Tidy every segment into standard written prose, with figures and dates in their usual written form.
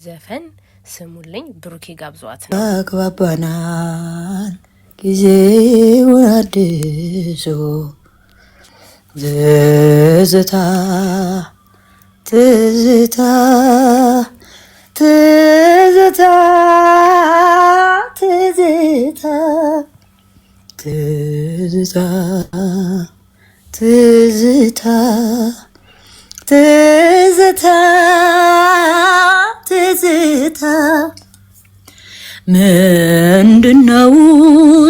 ዘፈን ስሙልኝ ብሩኬ ጋብዟት ነው። አግባባናል ጊዜውን አድሶ ትዝታ ትዝታ ትዝታ ትዝታ ትዝታ ትዝታ ትዝታ ትዝታ ምንድነው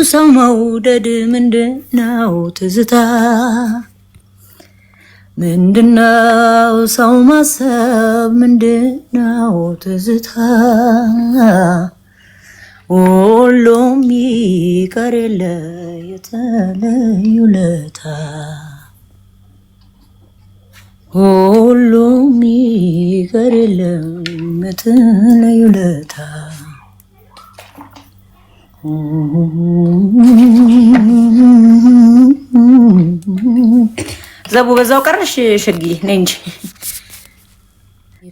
ሰው መውደድ ምንድነው ትዝታ ምንድነው ሰው ማሰብ ምንድነው ትዝታ ሁሉም ይቀር የለ የተለዩ ለታ ሁሉም ይቀር የለም የተለዩ ለታ ዘቡ በዛው ቀርሽ ሽጊ ነኝ እንጂ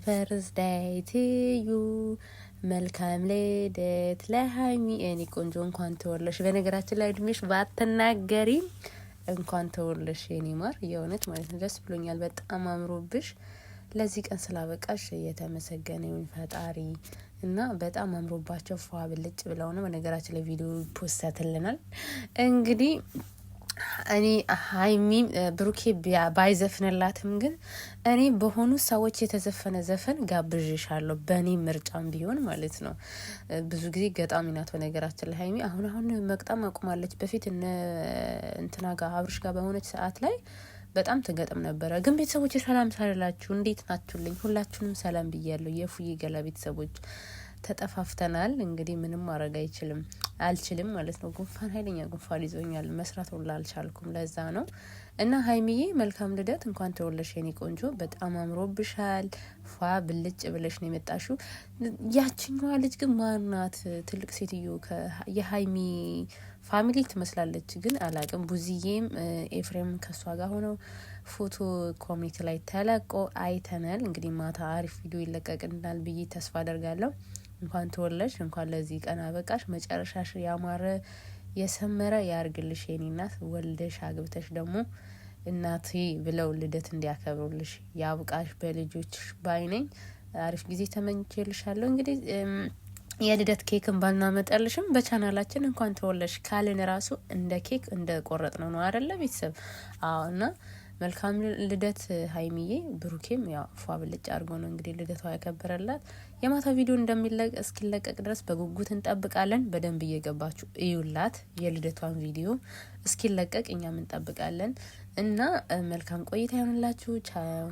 በርዝዴይ ቱ መልካም ልደት ለሃይሚ እኔ ቆንጆ እንኳን ተወለሽ። በነገራችን ላይ እድሜሽ ባትናገሪ እንኳን ተወለሽ የኔ ማር የእውነት ማለት ነው። ደስ ብሎኛል በጣም አምሮብሽ። ለዚህ ቀን ስላበቃሽ የተመሰገነ ይሁን ፈጣሪ እና በጣም አምሮባቸው ፏ ብልጭ ብለው ነው። በነገራችን ላይ ቪዲዮ ፖስተትልናል። እንግዲህ እኔ ሃይሚ ብሩኬ ባይዘፍንላትም ግን እኔ በሆኑ ሰዎች የተዘፈነ ዘፈን ጋብዥሻለሁ በእኔ ምርጫም ቢሆን ማለት ነው። ብዙ ጊዜ ገጣሚ ናት በነገራችን ላይ ሃይሚ። አሁን መቅጣም አቁማለች። በፊት እንትና ጋር አብርሽ ጋር በሆነች ሰዓት ላይ በጣም ትገጥም ነበረ። ግን ቤተሰቦች ሰላም ሳልላችሁ እንዴት ናችሁልኝ? ሁላችሁንም ሰላም ብያለሁ። የፉዬ ገላ ቤተሰቦች ተጠፋፍተናል። እንግዲህ ምንም ማድረግ አልችልም ማለት ነው። ጉንፋን ኃይለኛ ጉንፋን ይዞኛል። መስራት ሁላ አልቻልኩም። ለዛ ነው እና ሃይሚዬ መልካም ልደት እንኳን ተወለሽ የኔ ቆንጆ። በጣም አምሮብሻል። ፏ ብልጭ ብለሽ ነው የመጣሽው። ያችኛዋ ልጅ ግን ማናት? ትልቅ ሴትዮ የሃይሚ ፋሚሊ ትመስላለች፣ ግን አላቅም። ቡዚዬም ኤፍሬም ከሷ ጋር ሆነው ፎቶ ኮሜንት ላይ ተለቆ አይተናል። እንግዲህ ማታ አሪፍ ቪዲዮ ይለቀቅልናል ብዬ ተስፋ አደርጋለሁ። እንኳን ተወለሽ፣ እንኳን ለዚህ ቀን አበቃሽ። መጨረሻሽ ያማረ የሰመረ ያርግልሽ የኔ እናት። ወልደሽ አግብተሽ ደግሞ እናቴ ብለው ልደት እንዲያከብሩልሽ ያብቃሽ በልጆችሽ ባይነኝ። አሪፍ ጊዜ ተመኝቼልሻለሁ። እንግዲህ የልደት ኬክን ባናመጣልሽም በቻናላችን እንኳን ተወለሽ ካልን ራሱ እንደ ኬክ እንደ ቆረጥ ነው አይደለ ቤተሰብ? አዎ። እና መልካም ልደት ሃይሚዬ። ብሩኬም ያው ፏ ብልጭ አድርጎ ነው እንግዲህ ልደቷ ያከበረላት። የማታ ቪዲዮ እስኪለቀቅ ድረስ በጉጉት እንጠብቃለን። በደንብ እየገባችሁ እዩላት። የልደቷን ቪዲዮ እስኪለቀቅ እኛም እንጠብቃለን እና መልካም ቆይታ ይሆንላችሁ። ቻው።